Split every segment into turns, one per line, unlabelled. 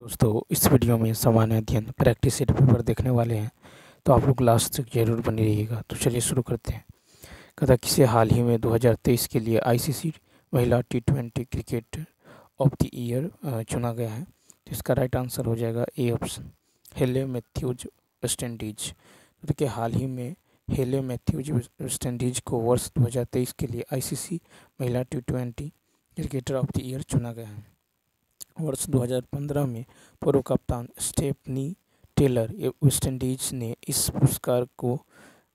दोस्तों इस वीडियो में सामान्य अध्ययन प्रैक्टिस सेट पेपर देखने वाले हैं, तो आप लोग लास्ट तक जरूर बने रहिएगा। तो चलिए शुरू करते हैं। कथा किसे हाल ही में 2023 के लिए आईसीसी महिला टी20 क्रिकेट ऑफ द ईयर चुना गया है। तो इसका राइट आंसर हो जाएगा ए ऑप्शन, हेले मैथ्यूज वेस्ट इंडीज। तो देखिए हाल ही में हेले मैथ्यूज वेस्ट इंडीज को वर्ष 2023 के लिए आईसीसी महिला टी20 क्रिकेटर ऑफ द ईयर चुना गया है। वर्ष 2015 में पूर्व कप्तान स्टेफनी टेलर वेस्ट इंडीज ने इस पुरस्कार को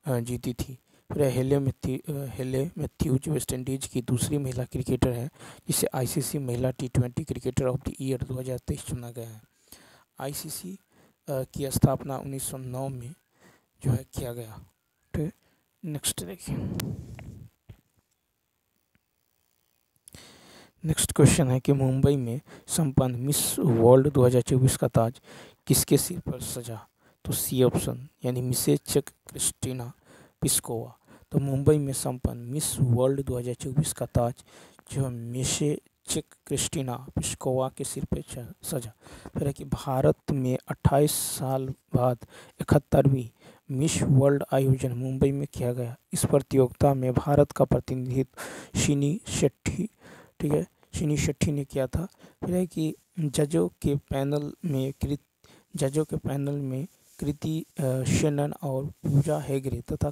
जीती थी। फिर हेले मैथ्यूज वेस्ट इंडीज की दूसरी महिला क्रिकेटर है जिसे आईसीसी महिला टी20 क्रिकेटर ऑफ द ईयर 2023 चुना गया है। आईसीसी की स्थापना 1909 में जो है किया गया। तो नेक्स्ट देखिए, नेक्स्ट क्वेश्चन है कि मुंबई में संपन्न मिस वर्ल्ड 2024 का ताज किसके सिर पर सजा? तो सी ऑप्शन यानी मिसेज चेक क्रिस्टीना पिस्कोवा। तो मुंबई में संपन्न मिस वर्ल्ड 2024 का ताज जो है मिसेज चेक क्रिस्टीना पिस्कोवा के सिर पर सजा। फिर है कि भारत में 28 साल बाद 71वीं मिस वर्ल्ड आयोजन मुंबई में किया गया। इस प्रतियोगिता में भारत का प्रतिनिधित्व शिनी शेट्टी, ठीक है, शिनी शेट्टी ने किया था। फिर है कि जजों के पैनल में कृति शेनन और पूजा हेगड़े तथा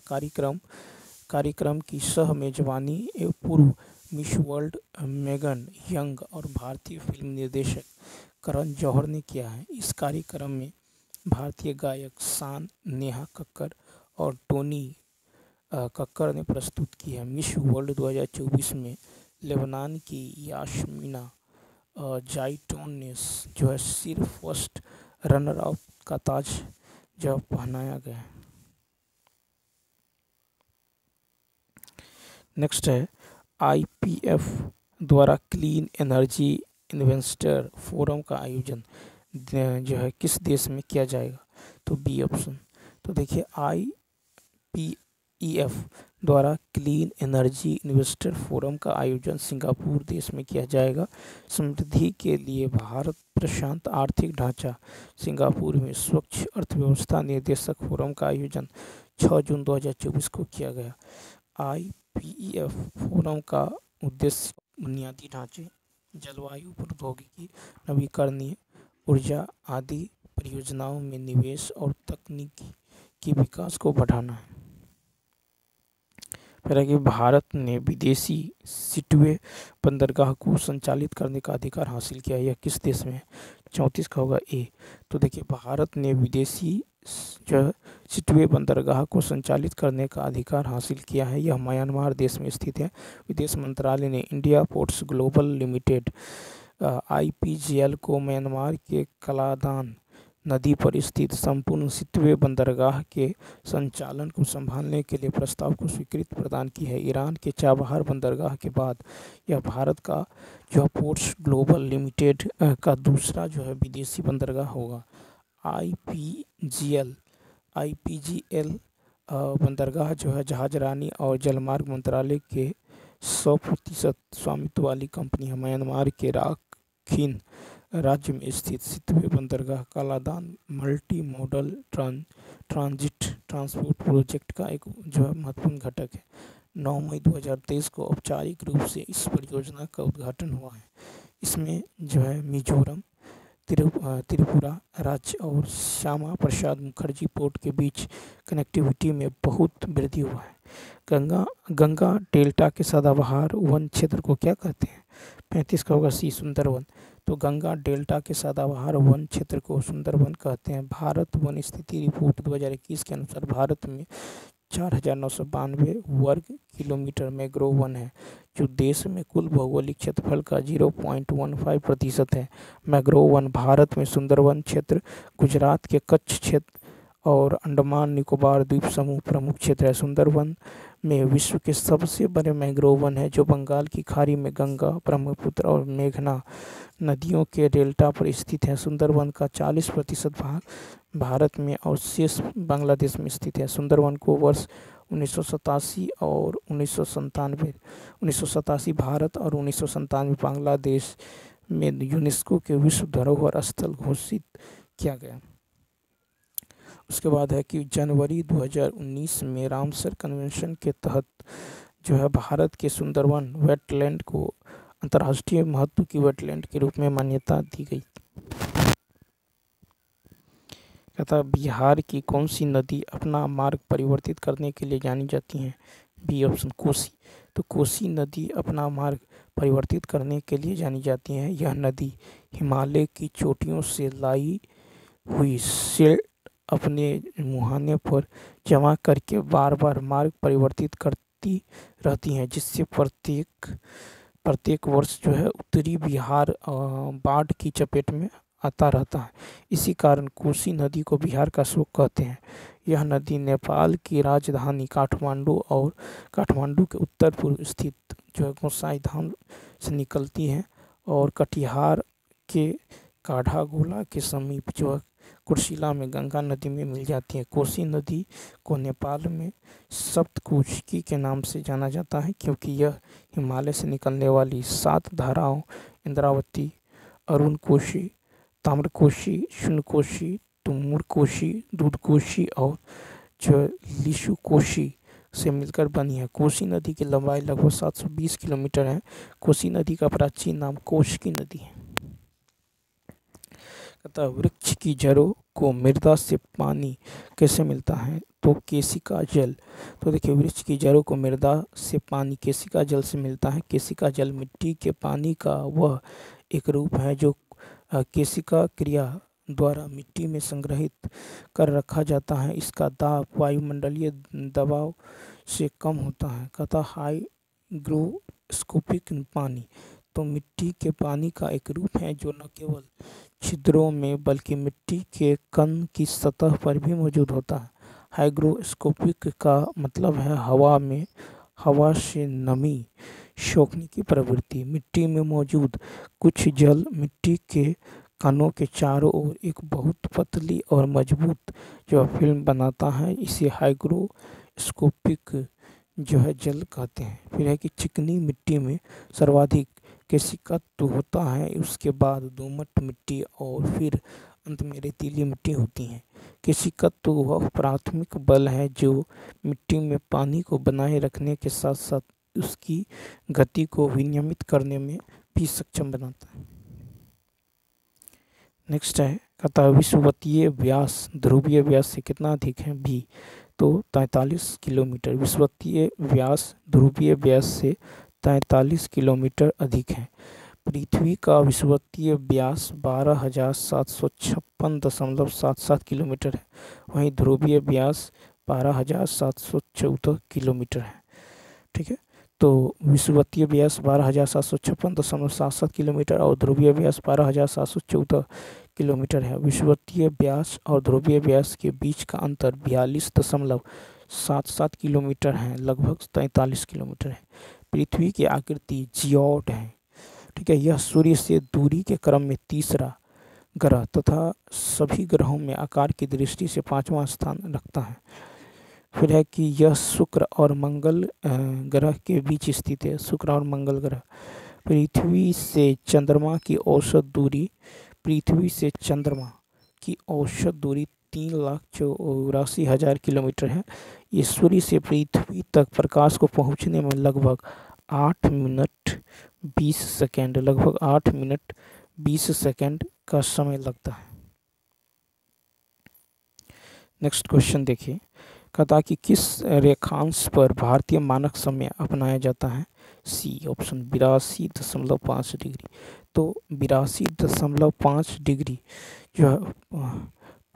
कार्यक्रम की सह मेजबानी पूर्व मिस वर्ल्ड मेगन यंग और भारतीय फिल्म निर्देशक करण जौहर ने किया है। इस कार्यक्रम में भारतीय गायक शान, नेहा कक्कर और टोनी कक्कर ने प्रस्तुत की है। मिस वर्ल्ड 2024 में लेबनान की यास्मीना जाइटोन ने जो है सिर्फ फर्स्ट रनर अप का ताज जो पहनाया गया। नेक्स्ट है आईपीएफ द्वारा क्लीन एनर्जी इन्वेस्टर फोरम का आयोजन जो है किस देश में किया जाएगा? तो बी ऑप्शन। तो देखिए आईपीईएफ द्वारा क्लीन एनर्जी इन्वेस्टर फोरम का आयोजन सिंगापुर देश में किया जाएगा। समृद्धि के लिए भारत प्रशांत आर्थिक ढांचा सिंगापुर में स्वच्छ अर्थव्यवस्था निर्देशक फोरम का आयोजन 6 जून 2024 को किया गया। आईपीईएफ फोरम का उद्देश्य बुनियादी ढांचे, जलवायु प्रौद्योगिकी, नवीकरणीय ऊर्जा आदि परियोजनाओं में निवेश और तकनीकी की विकास को बढ़ाना है। फिर है कि भारत ने विदेशी सिटवे बंदरगाह को संचालित करने का अधिकार हासिल किया। यह किस देश में है? 34 का होगा ए। तो देखिए भारत ने विदेशी जो सिटवे बंदरगाह को संचालित करने का अधिकार हासिल किया है। यह म्यांमार देश में स्थित है। विदेश मंत्रालय ने India ports global limited IPGL को म्यांमार के कलादान नदी पर स्थित संपूर्ण सिटवे बंदरगाह के संचालन को संभालने के लिए प्रस्ताव को स्वीकृति प्रदान की है। ईरान के चाबहार बंदरगाह के बाद यह भारत का जो पोर्ट्स ग्लोबल लिमिटेड का दूसरा जो है विदेशी बंदरगाह होगा। आईपीजीएल बंदरगाह जो है जहाजरानी और जलमार्ग मंत्रालय के 100% स्वामित्व वाली कंपनी है। म्यांमार के राखीन राज्य में स्थित सिटवे बंदरगाह Kaladan multi modal transit transport project का एक जो है महत्वपूर्ण घटक है। 9 मई 2023 को औपचारिक रूप से इस परियोजना का उद्घाटन हुआ है। इसमें जो है मिजोरम, त्रिपुरा राज्य और श्यामा प्रसाद मुखर्जी पोर्ट के बीच कनेक्टिविटी में बहुत वृद्धि हुआ है। गंगा डेल्टा के सदाबहार वन क्षेत्र को क्या कहते हैं? 35 का होगा सी, सुंदरवन। तो गंगा डेल्टा के सदाबहार वन क्षेत्र को सुंदरवन कहते हैं। भारत वन स्थिति रिपोर्ट 2021 के अनुसार भारत में 4,992 वर्ग किलोमीटर मैंग्रोव वन है, जो देश में कुल भौगोलिक क्षेत्रफल का 0.15% है। मैंग्रोव वन भारत में सुंदरवन क्षेत्र, गुजरात के कच्छ क्षेत्र और अंडमान निकोबार द्वीप समूह प्रमुख क्षेत्र है। सुंदरवन में विश्व के सबसे बड़े मैंग्रोव वन है जो बंगाल की खाड़ी में गंगा, ब्रह्मपुत्र और मेघना नदियों के डेल्टा पर स्थित है। सुंदरवन का 40% भाग भारत में और शेष बांग्लादेश में स्थित है। सुंदरवन को वर्ष 1987 और 1997 भारत और 1997 बांग्लादेश में यूनेस्को के विश्व धरोहर स्थल घोषित किया गया। उसके बाद है कि जनवरी 2019 में रामसर कन्वेंशन के तहत जो है भारत के सुंदरवन वेटलैंड को अंतर्राष्ट्रीय महत्व की वेटलैंड के रूप में मान्यता दी गई। कहता बिहार की कौन सी नदी अपना मार्ग परिवर्तित करने के लिए जानी जाती है? B option Kosi. तो कोसी नदी अपना मार्ग परिवर्तित करने के लिए जानी जाती है। यह नदी हिमालय की चोटियों से लाई हुई सिल्ट अपने मुहाने पर जमा करके बार बार मार्ग परिवर्तित करती रहती हैं, जिससे प्रत्येक वर्ष जो है उत्तरी बिहार बाढ़ की चपेट में आता रहता है। इसी कारण कोसी नदी को बिहार का शोक कहते हैं। यह नदी नेपाल की राजधानी काठमांडू और काठमांडू के उत्तर पूर्व स्थित जो है गोसाईधाम से निकलती है और कटिहार के काढ़ागोला के समीप जो है कुर्शिला में गंगा नदी में मिल जाती है। कोसी नदी को नेपाल में सप्तकोशी के नाम से जाना जाता है, क्योंकि यह हिमालय से निकलने वाली 7 धाराओं इंद्रावती, अरुणकोशी, ताम्रकोशी, शून्यकोशी, तुमुरकोशी, दूधकोशी और जो लिशुकोशी से मिलकर बनी है। कोसी नदी की लंबाई लगभग 720 किलोमीटर है। कोसी नदी का प्राचीन नाम कोशकी नदी है। कहता वृक्ष की जड़ों को मृदा से पानी कैसे मिलता है? तो केशिका जल। तो देखिए, वृक्ष की जड़ों को मृदा से पानी केशिका जल से मिलता है। केशिका जल मिट्टी के पानी का वह एक रूप है जो केशिका क्रिया द्वारा मिट्टी में संग्रहित कर रखा जाता है। इसका दाब वायुमंडलीय दबाव से कम होता है। कहता हाइग्रोस्कोपिक पानी। तो मिट्टी के पानी का एक रूप है जो न केवल छिद्रों में बल्कि मिट्टी के कण की सतह पर भी मौजूद होता है। हाइग्रोस्कोपिक का मतलब है हवा से नमी सोखने की प्रवृत्ति। मिट्टी में मौजूद कुछ जल मिट्टी के कणों के चारों ओर एक बहुत पतली और मजबूत जो फिल्म बनाता है। इसे हाइग्रोस्कोपिक जो है जल कहते हैं। फिर है कि चिकनी मिट्टी में सर्वाधिक केशिकत्व होता है, उसके बाद दोमट मिट्टी और फिर अंत में रेतीली मिट्टी होती है। केशिकत्व वह प्राथमिक बल है जो मिट्टी में पानी को बनाए रखने के साथ साथ उसकी गति को विनियमित करने में भी सक्षम बनाता है। नेक्स्ट है कहता विषुवतीय व्यास ध्रुवीय व्यास से कितना अधिक है? बी। तो 43 किलोमीटर। विषुवतीय व्यास ध्रुवीय व्यास से 43 किलोमीटर अधिक है। पृथ्वी का विषुवतीय व्यास 12,756.77 किलोमीटर है। वहीं ध्रुवीय व्यास 12,714 किलोमीटर है। ठीक है, तो विषुवतीय व्यास 12,756.77 किलोमीटर और ध्रुवीय व्यास 12,714 किलोमीटर है। विषुवतीय व्यास और ध्रुवीय व्यास के बीच का अंतर 42.77 किलोमीटर है, लगभग 43 किलोमीटर है। पृथ्वी की आकृति जियोड है। ठीक है, यह सूर्य से दूरी के क्रम में तीसरा ग्रह तथा सभी ग्रहों में आकार की दृष्टि से 5वां स्थान रखता है। फिर है कि यह शुक्र और मंगल ग्रह के बीच स्थित है। शुक्र और मंगल ग्रह। पृथ्वी से चंद्रमा की औसत दूरी 3,84,000 किलोमीटर है। ये सूर्य से पृथ्वी तक प्रकाश को पहुंचने में लगभग 8 मिनट 20 सेकंड का समय लगता है। नेक्स्ट क्वेश्चन देखिए, कहता कि किस रेखांश पर भारतीय मानक समय अपनाया जाता है? C option 82.5 degree. तो 82.5 डिग्री जो है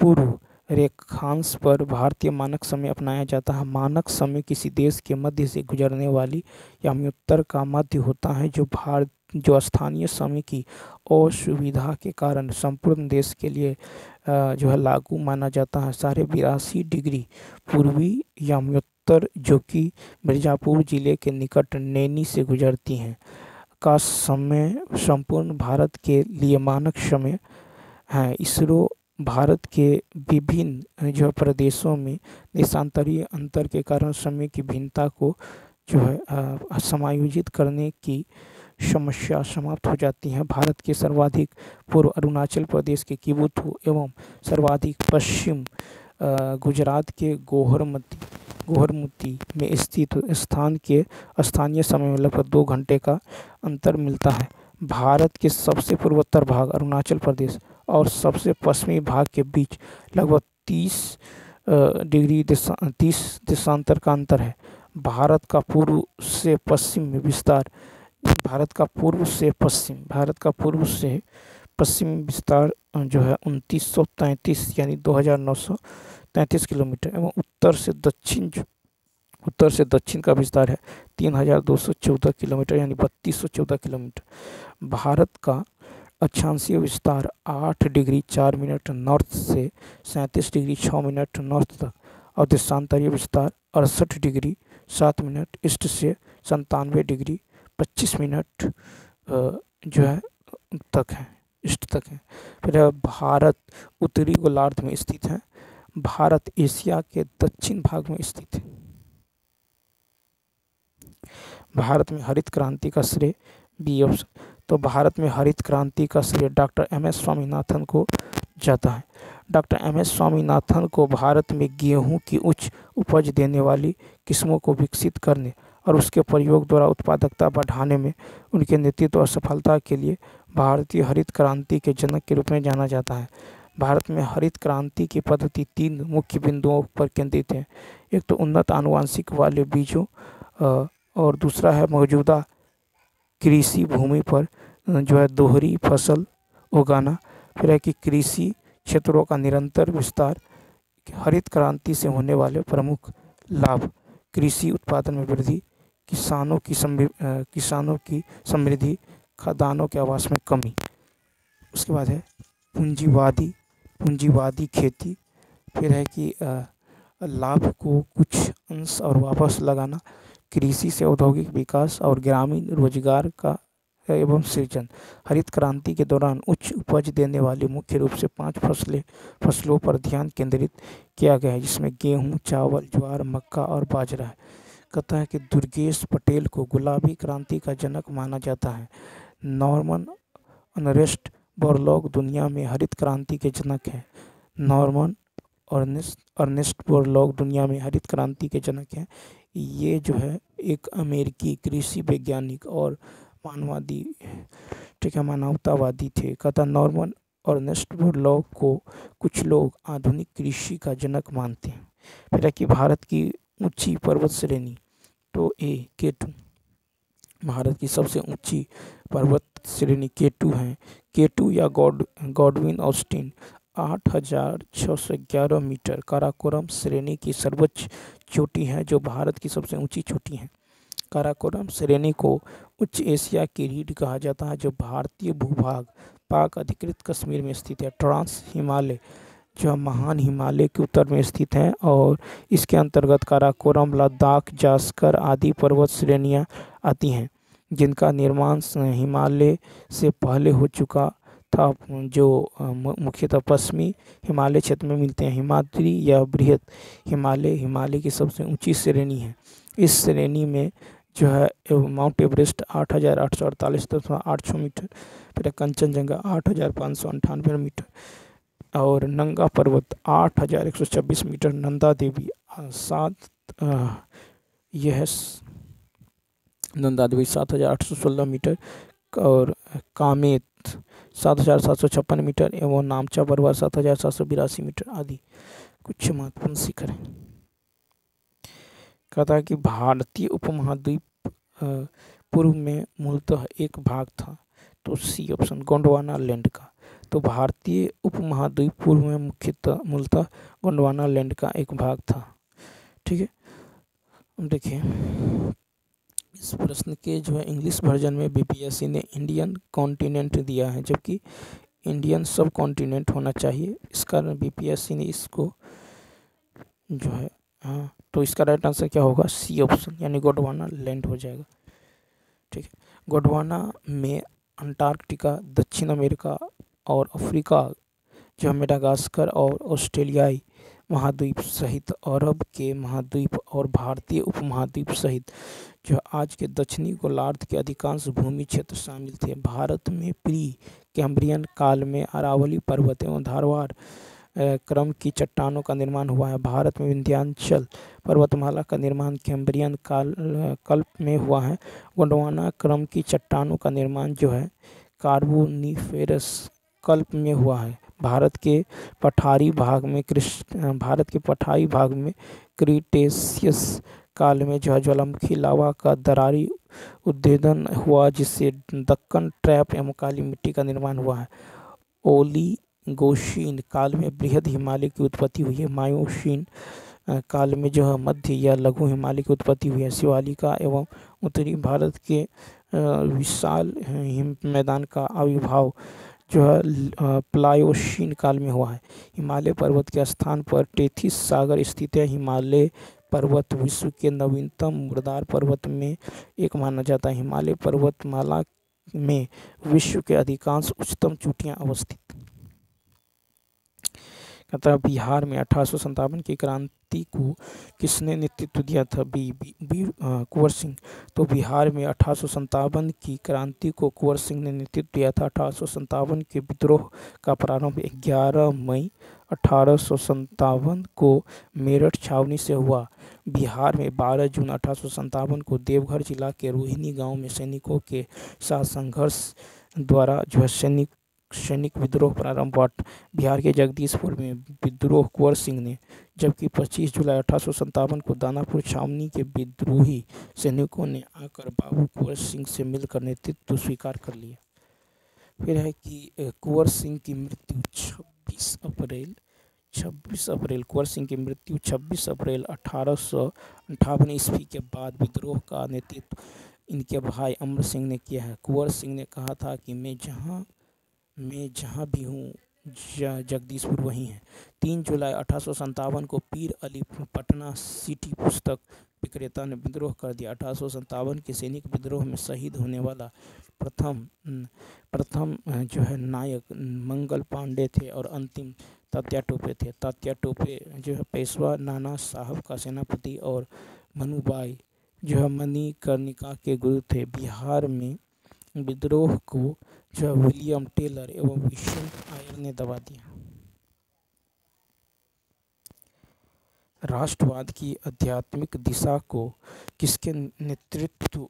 पूर्व रेखांश पर भारतीय मानक समय अपनाया जाता है। मानक समय किसी देश के मध्य से गुजरने वाली याम्योत्तर का मध्य होता है जो स्थानीय समय की असुविधा के कारण संपूर्ण देश के लिए जो है लागू माना जाता है। 82.5 डिग्री पूर्वी याम्योत्तर जो कि मिर्जापुर जिले के निकट नैनी से गुजरती हैं का समय संपूर्ण भारत के लिए मानक समय है। इसरो भारत के विभिन्न जो प्रदेशों में देशांतरीय अंतर के कारण समय की भिन्नता को जो है समायोजित करने की समस्या समाप्त हो जाती है। भारत के सर्वाधिक पूर्व अरुणाचल प्रदेश के किबुथु एवं सर्वाधिक पश्चिम गुजरात के गोहरमुती में स्थित स्थान के स्थानीय समय में लगभग 2 घंटे का अंतर मिलता है। भारत के सबसे पूर्वोत्तर भाग अरुणाचल प्रदेश और सबसे पश्चिमी भाग के बीच लगभग 30 देशांतर का अंतर है। भारत का पूर्व से पश्चिम विस्तार जो है 2933 यानी 2933 किलोमीटर एवं उत्तर से दक्षिण का विस्तार है 3214 किलोमीटर यानी 3214 किलोमीटर। भारत का अक्षांशीय विस्तार 8 डिग्री 4 मिनट नॉर्थ से 37 डिग्री 6 मिनट नॉर्थ तक और देशांतरीय विस्तार 68 डिग्री 7 मिनट ईस्ट से 97 डिग्री 25 मिनट जो है ईस्ट तक है। फिर भारत उत्तरी गोलार्ध में स्थित है। भारत एशिया के दक्षिण भाग में स्थित है। भारत में हरित क्रांति का श्रेय बी ऑप्शन। तो भारत में हरित क्रांति का श्रेय डॉक्टर एम.एस. स्वामीनाथन को जाता है। Doctor MS. स्वामीनाथन को भारत में गेहूं की उच्च उपज देने वाली किस्मों को विकसित करने और उसके प्रयोग द्वारा उत्पादकता बढ़ाने में उनके नेतृत्व और सफलता के लिए भारतीय हरित क्रांति के जनक के रूप में जाना जाता है। भारत में हरित क्रांति की पद्धति 3 मुख्य बिंदुओं पर केंद्रित है। एक तो उन्नत आनुवंशिक वाले बीजों और दूसरा है मौजूदा कृषि भूमि पर जो है दोहरी फसल उगाना। फिर है कि कृषि क्षेत्रों का निरंतर विस्तार। हरित क्रांति से होने वाले प्रमुख लाभ: कृषि उत्पादन में वृद्धि, किसानों की समृद्धि, खदानों के आवास में कमी। उसके बाद है पूंजीवादी खेती। फिर है कि लाभ को कुछ अंश और वापस लगाना, कृषि से औद्योगिक विकास और ग्रामीण रोजगार का एवं सृजन। हरित क्रांति के दौरान उच्च उपज देने वाली मुख्य रूप से 5 फसलों पर ध्यान केंद्रित किया गया है, जिसमें गेहूं, चावल, ज्वार, मक्का और बाजरा है। कहता है कि दुर्गेश पटेल को गुलाबी क्रांति का जनक माना जाता है। नॉर्मन अर्नेस्ट बोरलॉग दुनिया में हरित क्रांति के जनक हैं। नॉर्मन अर्नेस्ट बोरलॉग दुनिया में हरित क्रांति के जनक हैं। ये जो है एक अमेरिकी कृषि वैज्ञानिक और मानवतावादी थे। कहता नॉर्मन अर्नेस्ट बोरलॉग को कुछ लोग आधुनिक कृषि का जनक मानते हैं। फिर है कि भारत की ऊंची पर्वत श्रेणी। तो K2 भारत की सबसे ऊंची पर्वत श्रेणी K2 है। K2 या गॉडविन ऑस्टिन 8611 मीटर काराकोरम श्रेणी की सर्वोच्च चोटी है, जो भारत की सबसे ऊंची चोटी है। काराकोरम श्रेणी को उच्च एशिया की रीढ़ कहा जाता है, जो भारतीय भूभाग पाक अधिकृत कश्मीर में स्थित है। ट्रांस हिमालय जो महान हिमालय के उत्तर में स्थित है और इसके अंतर्गत काराकोरम, लद्दाख, जास्कर आदि पर्वत श्रेणियां आती हैं, जिनका निर्माण हिमालय से पहले हो चुका था, जो मुख्यतः पश्चिमी हिमालय क्षेत्र में मिलते हैं। हिमाद्री या बृहद हिमालय की सबसे ऊंची श्रेणी है। इस श्रेणी में जो है माउंट एवरेस्ट 8848.86 मीटर, फिर कंचनजंगा 8598 मीटर और नंगा पर्वत 8126 मीटर, नंदा देवी 7816 मीटर और कामेत 7756 मीटर एवं नामचा बरवा 7782 मीटर आदि कुछ महत्वपूर्ण शिखर हैं। कहता है कि भारतीय उपमहाद्वीप पूर्व में मूलतः एक भाग था। तो C ऑप्शन गोंडवाना लैंड का। तो भारतीय उपमहाद्वीप पूर्व में मूलतः गोंडवाना लैंड का एक भाग था। ठीक है, देखिए इस प्रश्न के जो है इंग्लिश वर्जन में बीपीएससी ने इंडियन कॉन्टिनेंट दिया है, जबकि इंडियन सब कॉन्टिनेंट होना चाहिए। इस कारण बीपीएससी ने इसको जो है तो इसका राइट आंसर क्या होगा? C ऑप्शन यानी गोंडवाना लैंड हो जाएगा। ठीक है, गोंडवाना में अंटार्कटिका, दक्षिण अमेरिका और अफ्रीका जो मेडागास्कर और ऑस्ट्रेलियाई महाद्वीप सहित अरब के महाद्वीप और भारतीय उपमहाद्वीप सहित जो आज के दक्षिणी गोलार्ध के अधिकांश भूमि क्षेत्र शामिल थे। भारत में प्री कैम्ब्रियन काल में अरावली पर्वत एवं धारवाड़ क्रम की चट्टानों का निर्माण हुआ है। भारत में विंध्याचल पर्वतमाला का निर्माण कैम्ब्रियन कल्प में हुआ है। गोंडवाना क्रम की चट्टानों का निर्माण जो है कार्बोनिफेरस कल्प में हुआ है। भारत के पठारी भाग में क्रीटेशियस काल में जो है ज्वालामुखी लावा का दरारी उद्भेदन हुआ, जिससे दक्कन ट्रैप एवं काली मिट्टी का निर्माण हुआ है। ओलिगोशीन काल में बृहद हिमालय की उत्पत्ति हुई है। मायोशीन काल में जो है मध्य या लघु हिमालय की उत्पत्ति हुई है। शिवालिका एवं उत्तरी भारत के विशाल मैदान का आविर्भाव जो है प्लायोशीन काल में हुआ है। हिमालय पर्वत के स्थान पर टेथिस सागर स्थित है। हिमालय पर्वत विश्व के नवीनतम मुर्दार पर्वत में एक माना जाता है। हिमालय पर्वतमाला में विश्व के अधिकांश उच्चतम चोटियां अवस्थित। कहता है बिहार में 1857 की क्रांति को किसने नेतृत्व दिया था? कुंवर सिंह। तो बिहार में 1857 की क्रांति को कुंवर सिंह ने नेतृत्व दिया था। 1857 के विद्रोह का प्रारंभ 11 मई 1857 को मेरठ छावनी से हुआ। बिहार में 12 जून 1857 को देवघर जिला के रोहिणी गांव में सैनिकों के साथ संघर्ष द्वारा जो है सैनिक विद्रोह प्रारंभ हुआ। बिहार के जगदीशपुर में विद्रोह कुंवर सिंह ने, जबकि 25 जुलाई 1857 को दानापुर छावनी के विद्रोही सैनिकों ने आकर बाबू कुंवर सिंह से मिलकर नेतृत्व स्वीकार कर लिया। फिर है कि कुंवर सिंह की मृत्यु 26 अप्रैल कुंवर सिंह की मृत्यु 26 अप्रैल 1858 ईस्वी के बाद विद्रोह का नेतृत्व इनके भाई अमर सिंह ने किया है। कुंवर सिंह ने कहा था कि मैं जहाँ भी हूँ जगदीशपुर वहीं है। 3 जुलाई 1857 को पीर अली पटना सिटी पुस्तक विक्रेता ने विद्रोह कर दिया। 1857 के सैनिक विद्रोह में शहीद होने वाला प्रथम जो है नायक मंगल पांडे थे और अंतिम तात्या टोपे थे। तात्या टोपे जो है पेशवा नाना साहब का सेनापति और मनुबाई जो है मणिकर्णिका के गुरु थे। बिहार में विद्रोह को जो है विलियम टेलर एवं विंसेंट आयर ने दबा दिया। राष्ट्रवाद की आध्यात्मिक दिशा को किसके नेतृत्व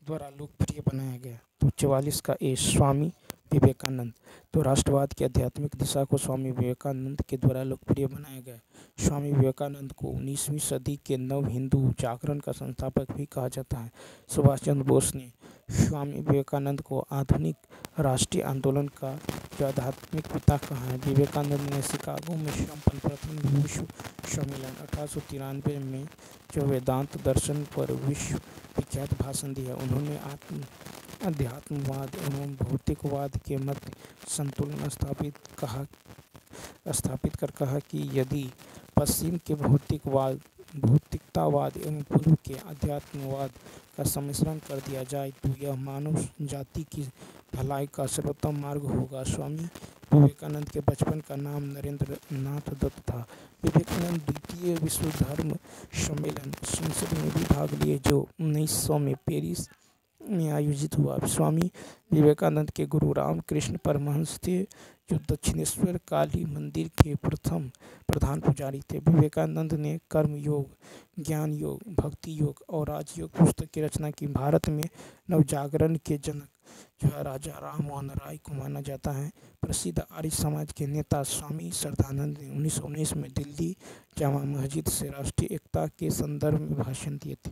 द्वारा लोकप्रिय बनाया गया? तो 44 का ए स्वामी विवेकानंद। तो राष्ट्रवाद की आध्यात्मिक दिशा को स्वामी विवेकानंद के द्वारा लोकप्रिय बनाया गया। स्वामी विवेकानंद को 19वीं सदी के नव हिंदू जागरण का संस्थापक भी कहा जाता है। सुभाष चंद्र बोस ने स्वामी विवेकानंद को आधुनिक राष्ट्रीय आंदोलन का जो आध्यात्मिक पिता कहा है। विवेकानंद ने शिकागो में संपन्न प्रथम विश्व सम्मेलन 1893 में जो वेदांत दर्शन पर विश्व विख्यात भाषण दिया। उन्होंने अध्यात्मवाद एवं भौतिकवाद के मध्य संतुलन स्थापित कर कहा कि यदि पश्चिम के भौतिकतावाद एवं पूर्व के अध्यात्मवाद का सम्मिश्रण कर दिया जाए तो यह मानव जाति की भलाई का सर्वोत्तम मार्ग होगा। स्वामी विवेकानंद के बचपन का नाम नरेंद्र नाथ दत्त था। विवेकानंद द्वितीय विश्व धर्म सम्मेलन संसद में भी भाग लिए जो 1900 में पेरिस में आयोजित हुआ। स्वामी विवेकानंद के गुरु रामकृष्ण परमहंस थे जो दक्षिणेश्वर काली मंदिर के प्रथम प्रधान पुजारी थे। विवेकानंद ने कर्म योग, ज्ञान योग, भक्ति योग और राजयोग पुस्तक की रचना की। भारत में नवजागरण के जनक जो है राजा राम मोहन राय को माना जाता है। प्रसिद्ध आर्य समाज के नेता स्वामी श्रद्धानंद ने 1919 में दिल्ली जामा मस्जिद से राष्ट्रीय एकता के संदर्भ में भाषण दिए थे।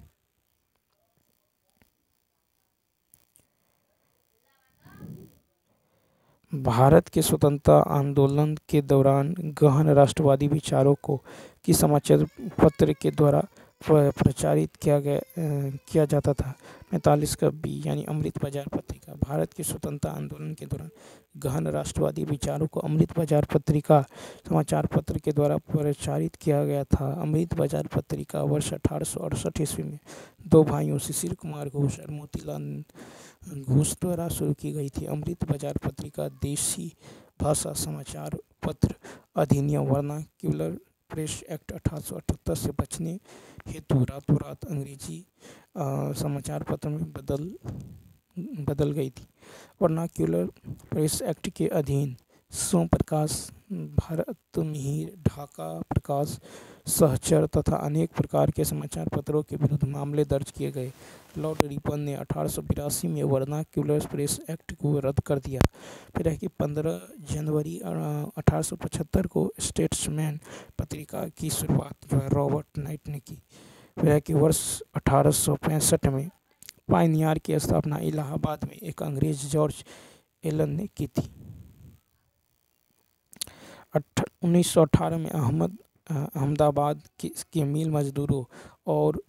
भारत के स्वतंत्रता आंदोलन के दौरान गहन राष्ट्रवादी विचारों को किस समाचार पत्र के द्वारा प्रचारित किया जाता था? 45 का बी यानी अमृत बाजार पत्रिका। भारत के स्वतंत्रता आंदोलन के दौरान गहन राष्ट्रवादी विचारों को अमृत बाजार पत्रिका समाचार पत्र के द्वारा प्रचारित किया गया था। अमृत बाजार पत्रिका वर्ष 1868 ईस्वी में दो भाइयों शिशिर कुमार घोष और मोतीलाल घोष द्वारा शुरू की गई थी। अमृत बाजार पत्रिका देशी भाषा समाचार पत्र अधिनियम वर्नाक्यूलर प्रेस एक्ट 1878 से बचने हेतु रातों रात अंग्रेजी समाचार पत्र में बदल गई थी। वर्नाक्यूलर प्रेस एक्ट के अधीन सोम प्रकाश, भारतमिहिर, ढाका प्रकाश, सहचर तथा अनेक प्रकार के समाचार पत्रों के विरुद्ध मामले दर्ज किए गए। लॉर्ड रिपन ने 1882 में वर्नाक्यूलर प्रेस एक्ट को रद्द कर दिया। फिर है कि 15 जनवरी 1875 को स्टेट्समैन पत्रिका की शुरुआत जो है रॉबर्ट नाइट ने की। फिर है कि वर्ष 1865 में पायनियर की स्थापना इलाहाबाद में एक अंग्रेज जॉर्ज एलन ने की थी। 1918 में अहमदाबाद के मिल मजदूरों और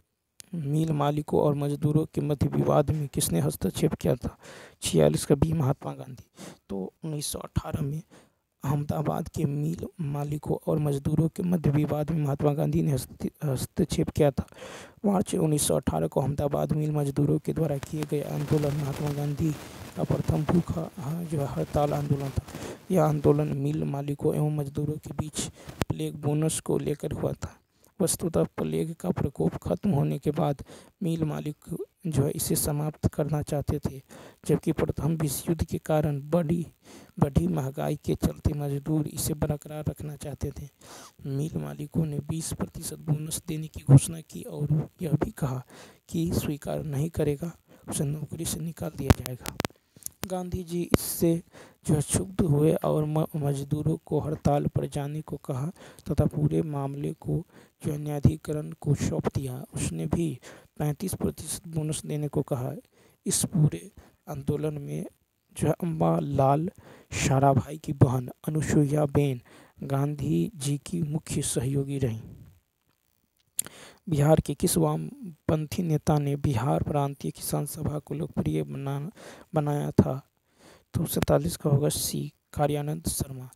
मिल मालिकों और मजदूरों के मध्य विवाद में किसने हस्तक्षेप किया था? 46 का बी, महात्मा गांधी। तो 1918 में अहमदाबाद के मिल मालिकों और मजदूरों के मध्य विवाद में महात्मा गांधी ने हस्तक्षेप किया था। मार्च 1918 को अहमदाबाद मिल मजदूरों के द्वारा किए गए आंदोलन महात्मा गांधी का प्रथम भूखा जो है हड़ताल आंदोलन था। यह आंदोलन मिल मालिकों एवं मजदूरों के बीच प्लेग बोनस को लेकर हुआ था। वस्तुतः प्लेग का प्रकोप खत्म होने के बाद मिल मालिक जो है इसे समाप्त करना चाहते थे, जबकि प्रथम विश्व युद्ध के कारण बढ़ी महंगाई के चलते मजदूर इसे बरकरार रखना चाहते थे। मिल मालिकों ने 20% बोनस देने की घोषणा की और यह भी कहा कि स्वीकार नहीं करेगा उसे नौकरी से निकाल दिया जाएगा। गांधी जी इससे जो है क्षुब्ध हुए और मजदूरों को हड़ताल पर जाने को कहा तथा पूरे मामले को जो है न्यायाधिकरण को सौंप दिया। उसने भी 35% बोनस देने को कहा। इस पूरे आंदोलन में जो है अम्बा लाल साराभाई की बहन अनुसुईया बेन गांधी जी की मुख्य सहयोगी रहीं। बिहार के किस वामपंथी नेता ने बिहार प्रांतीय किसान सभा को लोकप्रिय बनाया था? तो 47 का होगा सी, कार्यानंद शर्मा।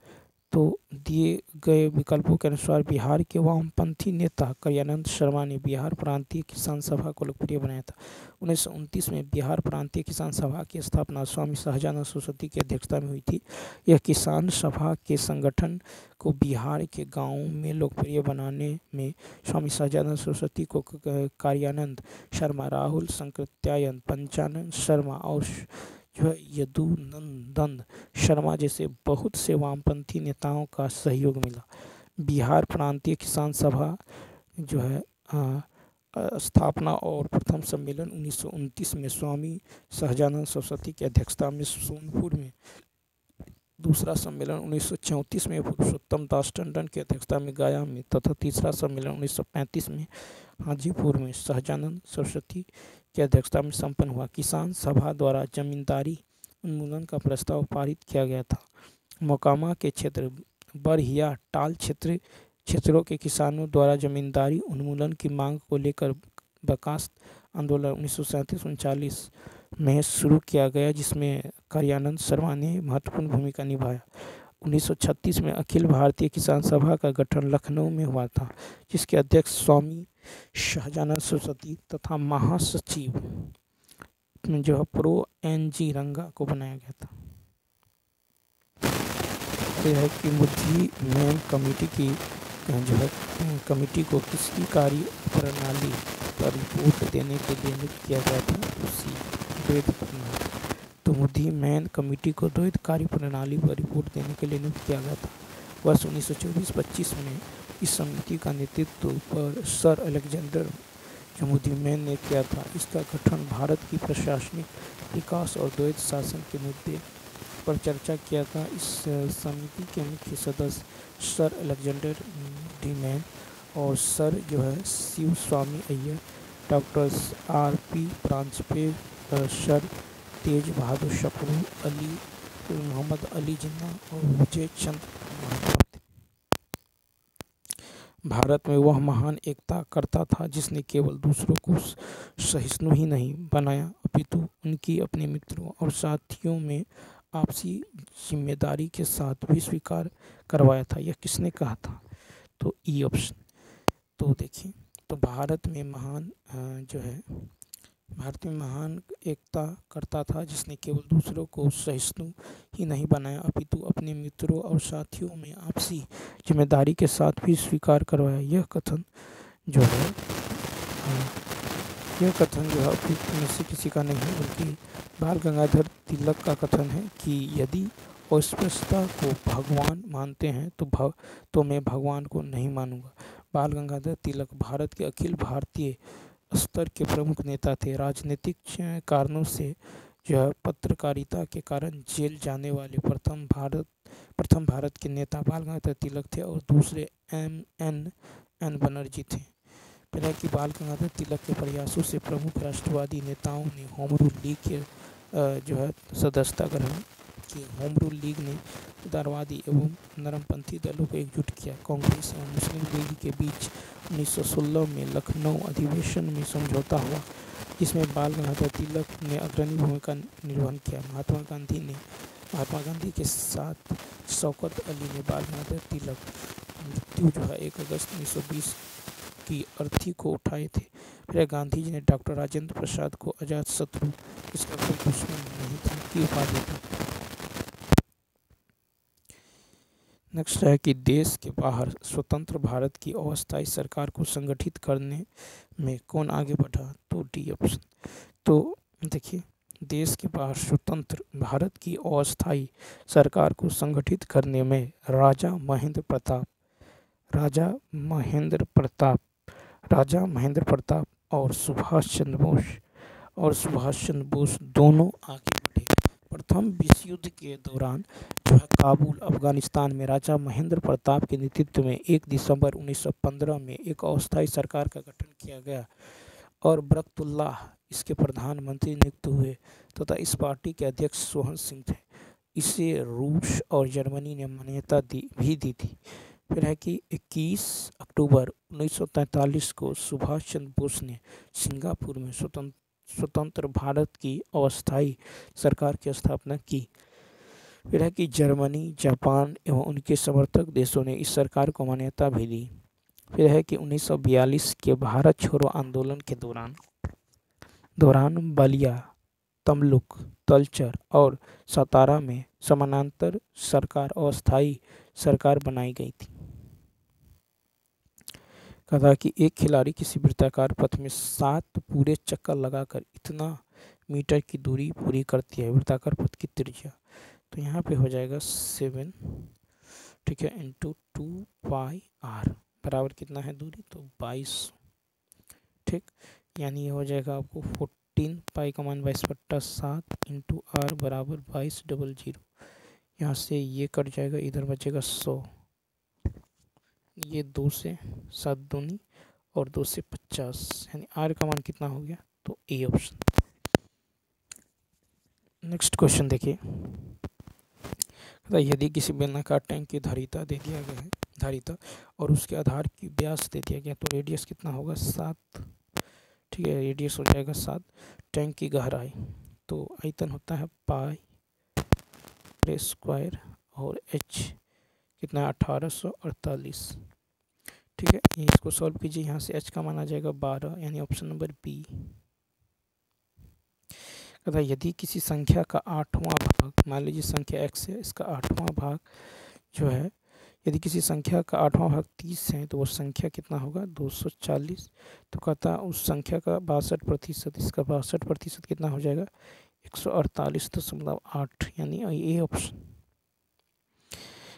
तो दिए गए विकल्पों के अनुसार बिहार के वामपंथी नेता कार्यानंद शर्मा ने बिहार प्रांतीय किसान सभा को लोकप्रिय बनाया था। 1929 में बिहार प्रांतीय किसान सभा की स्थापना स्वामी सहजानंद सरस्वती की अध्यक्षता में हुई थी। यह किसान सभा के संगठन को बिहार के गांवों में लोकप्रिय बनाने में स्वामी सहजानंद सरस्वती को कार्यानंद शर्मा, राहुल संकृत्यायन, पंचानन शर्मा और जो है यदुनंदन शर्मा जैसे बहुत से वामपंथी नेताओं का सहयोग मिला। बिहार प्रांतीय किसान सभा जो है स्थापना और प्रथम सम्मेलन 1929 में स्वामी सहजानंद सरस्वती की अध्यक्षता में सोनपुर में, दूसरा सम्मेलन 1934 में पुरुषोत्तम दास टंडन की अध्यक्षता में गया में तथा तीसरा सम्मेलन 1935 में हाजीपुर में सहजानंद सरस्वती की अध्यक्षता में संपन्न हुआ। किसान सभा द्वारा जमींदारी उन्मूलन का प्रस्ताव पारित किया गया था। मोकामा के क्षेत्र बरहिया टाल क्षेत्रों के किसानों द्वारा जमींदारी उन्मूलन की मांग को लेकर बर्खास्त आंदोलन 1937-39 में शुरू किया गया, जिसमें कार्यानंद शर्मा ने महत्वपूर्ण भूमिका निभाया। 1936 में अखिल भारतीय किसान सभा का गठन लखनऊ में हुआ था, जिसके अध्यक्ष स्वामी सहजानंद सरस्वती तथा महासचिव जो है प्रो एन.जी. रंगा को बनाया गया था। यह है कि मुद्दी मैन कमेटी की जो है कमेटी को किसकी कार्य प्रणाली पर रिपोर्ट देने के लिए नियुक्त किया गया था? उसी द्वैत प्रणाली। तो मुद्दी मैन कमेटी को द्वैत कार्य प्रणाली पर रिपोर्ट देने के लिए नियुक्त किया गया था। वर्ष 1924-25 में इस समिति का नेतृत्व पर सर अलेक्जेंडर मुद्दी-मैन ने किया था। इसका गठन भारत की प्रशासनिक विकास और द्वैत शासन के मुद्दे पर चर्चा किया था। इस समिति के मुख्य सदस्य सर अलेक्जेंडर मुद्दी-मैन और सर जो है शिव स्वामी Iyer, doctor R.P. Paranjape, sir तेज बहादुर सप्रू, अली मोहम्मद अली जिन्ना और विजय चंद्र महापात्र। भारत में वह महान एकता करता था जिसने केवल दूसरों को सहिष्णु ही नहीं बनाया, अपितु उनकी अपने मित्रों और साथियों में आपसी जिम्मेदारी के साथ भी स्वीकार करवाया था। यह किसने कहा था? तो ई ऑप्शन। तो देखिए, तो भारत में महान जो है भारत में महान एकता करता था, जिसने केवल दूसरों को सहिष्णु ही नहीं बनाया अपितु अपने मित्रों और साथियों में आपसी जिम्मेदारी के साथ भी स्वीकार करवाया। यह कथन जो है उपयुक्त में से किसी का नहीं है, बल्कि बाल गंगाधर तिलक का कथन है कि यदि अस्पृश्यता को भगवान मानते हैं तो मैं भगवान को नहीं मानूंगा। बाल गंगाधर तिलक भारत के अखिल भारतीय स्तर के प्रमुख नेता थे। राजनीतिक कारणों से जो है पत्रकारिता के कारण जेल जाने वाले प्रथम भारत के नेता बाल गंगाधर तिलक थे और दूसरे एन बनर्जी थे। पहले कि बाल गंगाधर तिलक के प्रयासों से प्रमुख राष्ट्रवादी नेताओं ने होम रूल लीग के जो है सदस्यता ग्रहण की। होम रूल लीग ने उदारवादी एवं नरमपंथी दलों को एकजुट किया। कांग्रेस एवं मुस्लिम लीग के बीच 1916 में लखनऊ अधिवेशन में समझौता हुआ, जिसमें बाल गंगाधर तिलक ने अग्रणी भूमिका निर्वहन किया। महात्मा गांधी के साथ शौकत अली ने बाल गंगाधर तिलक मृत्यु जो है 1 अगस्त 1920 की अर्थी को उठाए थे। फिर गांधी जी ने डॉक्टर राजेंद्र प्रसाद को अजात शत्रु, इसका कोई दुश्मन नहीं था, की उपाधि दी। नेक्स्ट है कि देश के बाहर स्वतंत्र भारत की अस्थायी सरकार को संगठित करने में कौन आगे बढ़ा? तो डी ऑप्शन। तो देखिए, देश के बाहर स्वतंत्र भारत की अस्थायी सरकार को संगठित करने में राजा महेंद्र प्रताप और सुभाष चंद्र बोस दोनों आगे बढ़े। प्रथम विश्व युद्ध के दौरान जो है काबुल अफगानिस्तान में राजा महेंद्र प्रताप के नेतृत्व में 1 दिसंबर 1915 में एक अस्थायी सरकार का गठन किया गया और बरकतुल्लाह इसके प्रधानमंत्री नियुक्त हुए तथा इस पार्टी के अध्यक्ष सोहन सिंह थे। इसे रूस और जर्मनी ने मान्यता भी दी थी। फिर है कि 21 अक्टूबर 1943 को सुभाष चंद्र बोस ने सिंगापुर में स्वतंत्र भारत की अस्थायी सरकार की स्थापना की। फिर है कि जर्मनी, जापान एवं उनके समर्थक देशों ने इस सरकार को मान्यता भी दी। फिर है कि 1942 के भारत छोड़ो आंदोलन के दौरान बलिया, तमलुक, तलचर और सतारा में समानांतर सरकार अस्थायी सरकार बनाई गई थी। कहा कि एक खिलाड़ी किसी वृत्ताकार पथ में 7 पूरे चक्कर लगाकर इतना मीटर की दूरी पूरी करती है। वृत्ताकार पथ की त्रिज्या तो यहाँ पे हो जाएगा 7, ठीक है, इंटू 2πr बराबर कितना है दूरी? तो 22, ठीक, यानी ये हो जाएगा आपको 14 पाई का मान 22/7 इंटू r बराबर 2200। यहाँ से ये कट जाएगा, इधर बचेगा 100, ये 2 से 7 दूनी और 2 से 50, यानी r का मान कितना हो गया? तो ए ऑप्शन। नेक्स्ट क्वेश्चन देखिए, यदि किसी बेलनाकार टैंक की धारिता दे दिया गया है, धारिता और उसके आधार की व्यास दे दिया गया, तो रेडियस कितना होगा? 7, ठीक है, रेडियस हो जाएगा 7। टैंक की गहराई तो आयतन होता है पाई स्क्वायर और h कितना? 1848, ठीक है। ये इसको सॉल्व कीजिए, यहाँ से h का मान आ जाएगा 12, यानी ऑप्शन नंबर बी। तथा यदि किसी संख्या का 8वां भाग, मान लीजिए संख्या x है, इसका 8वां भाग जो है, यदि किसी संख्या का 8वां भाग 30 है तो वो संख्या कितना होगा? 240। तो कहता उस संख्या का 62%, इसका 62% कितना हो जाएगा? 148.8, यानी ए ऑप्शन।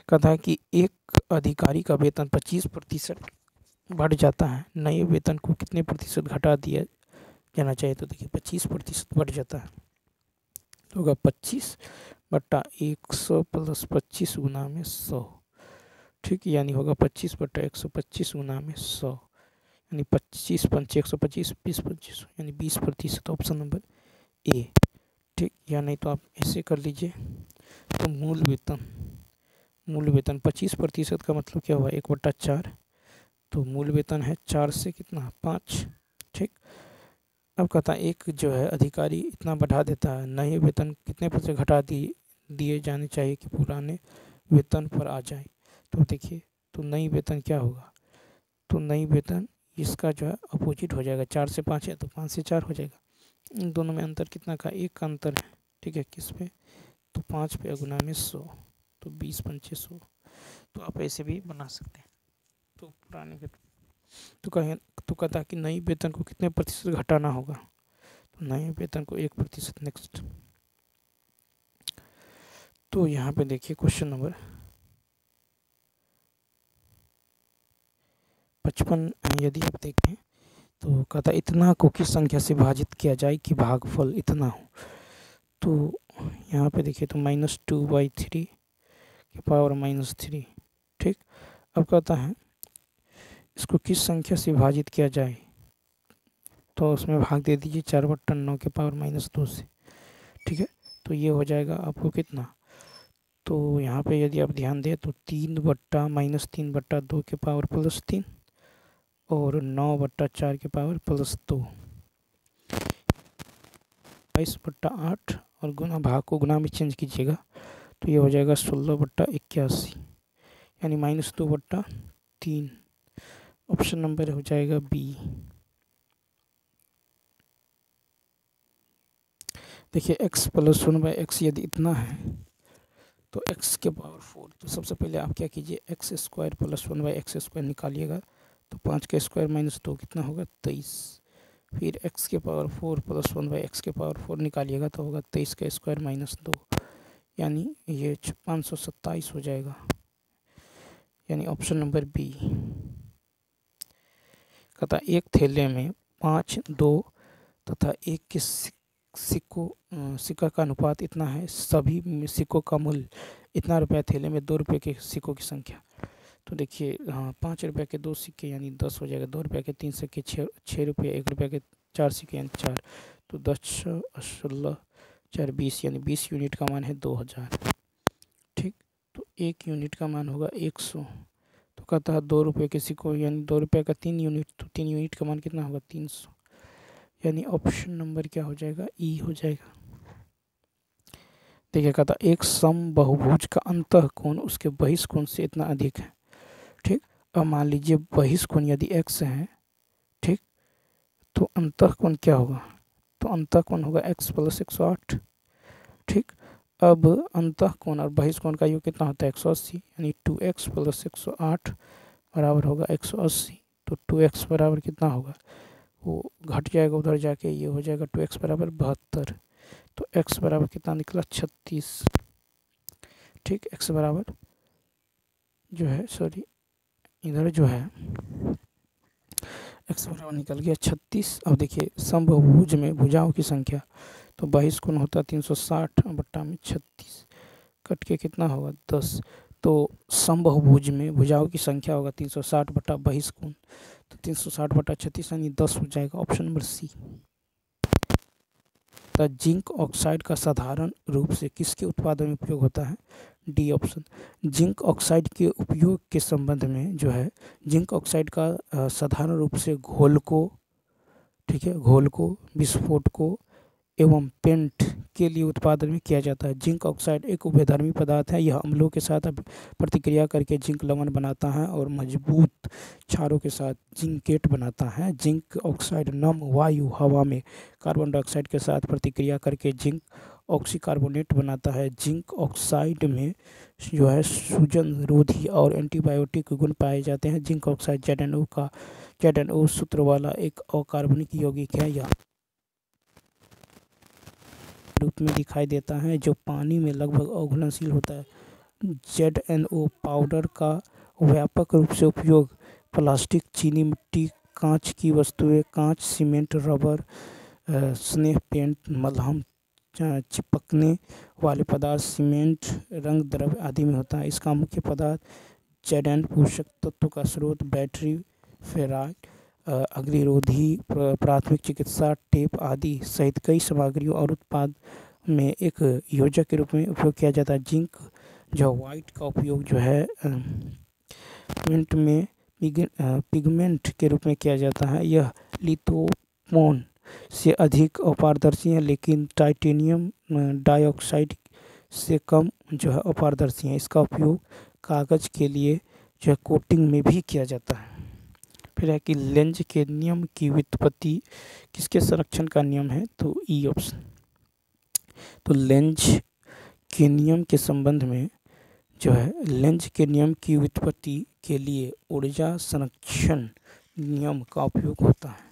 कहता है कि एक अधिकारी का वेतन 25% बढ़ जाता है, नए वेतन को कितने प्रतिशत घटा दिया जाना चाहिए? तो देखिए 25% बढ़ जाता है तो होगा 25/100 प्लस 25 गुना में 100, ठीक, यानी होगा 25/125 गुना में 100, यानी 25 पंचे 125, 20 25, यानी 20%, ऑप्शन नंबर ए, ठीक। या नहीं तो आप ऐसे कर लीजिए, तो मूल वेतन 25% का मतलब क्या हुआ? 1/4, तो मूल वेतन है 4 से कितना? 5, ठीक। अब कहता है एक जो है अधिकारी इतना बढ़ा देता है, नए वेतन कितने प्रतिशत घटा दिए जाने चाहिए कि पुराने वेतन पर आ जाए? तो देखिए, तो नई वेतन क्या होगा? तो नई वेतन इसका जो है अपोजिट हो जाएगा, 4 से 5 है तो 5 से 4 हो जाएगा, इन दोनों में अंतर कितना का, 1 का अंतर है। ठीक है, किस पे, तो 5 पे गुना में 100, तो 20 पंचे 100। तो आप ऐसे भी बना सकते हैं। तो पुराने के तो कहता कि नई वेतन को कितने प्रतिशत घटाना होगा, तो नए वेतन को 1%। नेक्स्ट, तो यहाँ पे देखिए क्वेश्चन नंबर 55 यदि आप देखें तो कहता इतना को किस संख्या से विभाजित किया जाए कि भागफल इतना हो। तो यहाँ पे देखिए तो -2/3 के पावर -3। ठीक, अब कहता है इसको किस संख्या से विभाजित किया जाए, तो उसमें भाग दे दीजिए 4/9 के पावर -2 से। ठीक है, तो ये हो जाएगा आपको कितना, तो यहाँ पे यदि आप ध्यान दें तो 3/-3/2 के पावर +3 और 9/4 के पावर +2, 22/8 और गुना भाग को गुना में चेंज कीजिएगा तो ये हो जाएगा 16/81, यानी -2/3। ऑप्शन नंबर हो जाएगा बी। देखिए x + 1/x यदि इतना है तो x के पावर 4, तो सबसे पहले आप क्या कीजिए, x² + 1/x² निकालिएगा तो 5 का स्क्वायर -2 कितना होगा, 23। फिर x के पावर 4 + 1/x के पावर 4 निकालिएगा तो होगा 23 का स्क्वायर -2, यानी ये 527 हो जाएगा, यानी ऑप्शन नंबर बी। कहता एक थैले में 5, 2 तथा 1 के सिक्का का अनुपात इतना है, सभी सिक्कों का मूल्य इतना रुपया, थैले में 2 रुपये के सिक्कों की संख्या। तो देखिए 5 रुपये के 2 सिक्के यानी 10 हो जाएगा, 2 रुपये के 3 सिक्के 6 रुपये, 1 रुपये के 4 सिक्के यानी 4, तो 10, 16, 4, 20 यानी 20 यूनिट का मान है 2000। ठीक, तो 1 यूनिट का मान होगा 100। तो कहता है 2 रुपये के सिक्कों यानी 2 रुपये का 3 यूनिट, तो 3 यूनिट का मान कितना होगा, 300, यानी ऑप्शन नंबर क्या हो जाएगा, ई हो जाएगा। देखिए कहता एक समबहुभुज का अंतःकोण उसके बहिष्कोण से इतना अधिक है। ठीक, अब मान लीजिए बहिष्कोण यदि x है, ठीक, तो अंतःकोण क्या होगा, तो अंतःकोण होगा x + 108। ठीक, अब अंतःकोण और बहिष्कोण का योग कितना होता है, 180, यानी 2x + 108 बराबर होगा 180। तो 2x बराबर कितना होगा, वो घट जाएगा उधर जाके, ये हो जाएगा 2x बराबर 72। तो x बराबर कितना निकला, 36। ठीक, x बराबर जो है, सॉरी इधर जो है x बराबर निकल गया 36। अब देखिए समबहुभुज में भुजाओं की संख्या, तो बहिष्कोण होता है 360/36, कट के कितना होगा, 10। तो समबहुभुज में भुजाओं की संख्या होगा 360/बहिष्कोण, तो 360/36 यानी 10 हो जाएगा, option number C. Zinc oxide का साधारण रूप से किसके उत्पादन में उपयोग होता है, डी ऑप्शन। जिंक ऑक्साइड के उपयोग के संबंध में जो है, जिंक ऑक्साइड का साधारण रूप से घोल को, ठीक है, घोल को, विस्फोट को एवं पेंट के लिए उत्पादन में किया जाता है। जिंक ऑक्साइड एक उभयधर्मी पदार्थ है, यह अम्लों के साथ प्रतिक्रिया करके जिंक लवण बनाता है और मजबूत क्षारों के साथ जिंकेट बनाता है। जिंक ऑक्साइड नम वायु हवा में कार्बन डाइऑक्साइड के साथ प्रतिक्रिया करके जिंक ऑक्सीकार्बोनेट बनाता है। जिंक ऑक्साइड में जो है सूजन रोधी और एंटीबायोटिक गुण पाए जाते हैं। जिंक ऑक्साइड ZnO सूत्र वाला एक अकार्बनिक यौगिक है, यह रूप में दिखाई देता है जो पानी में लगभग अघुलनशील होता है। ZnO पाउडर का व्यापक रूप से उपयोग प्लास्टिक, चीनी मिट्टी, कांच की वस्तुएं, कांच, सीमेंट, रबर, स्नेह, पेंट, मलहम, चिपकने वाले पदार्थ, सीमेंट, रंग द्रव्य आदि में होता है। इसका मुख्य पदार्थ Zn पोषक तत्व का स्रोत, बैटरी, फेराइड, अग्निरोधी, प्राथमिक चिकित्सा, टेप आदि सहित कई सामग्रियों और उत्पाद में एक योजक के रूप में उपयोग किया जाता है। जिंक जो वाइट का उपयोग जो है पेंट में पिगमेंट के रूप में किया जाता है। यह लिथोपोन से अधिक अपारदर्शी है, लेकिन टाइटेनियम डाइऑक्साइड से कम जो है अपारदर्शी है। इसका उपयोग कागज़ के लिए जो है कोटिंग में भी किया जाता है। फिर है कि लेंज के नियम की व्युत्पत्ति किसके संरक्षण का नियम है, तो ई ऑप्शन। तो लेंज के नियम के संबंध में जो है लेंज के नियम की व्युत्पत्ति के लिए ऊर्जा संरक्षण नियम का उपयोग होता है।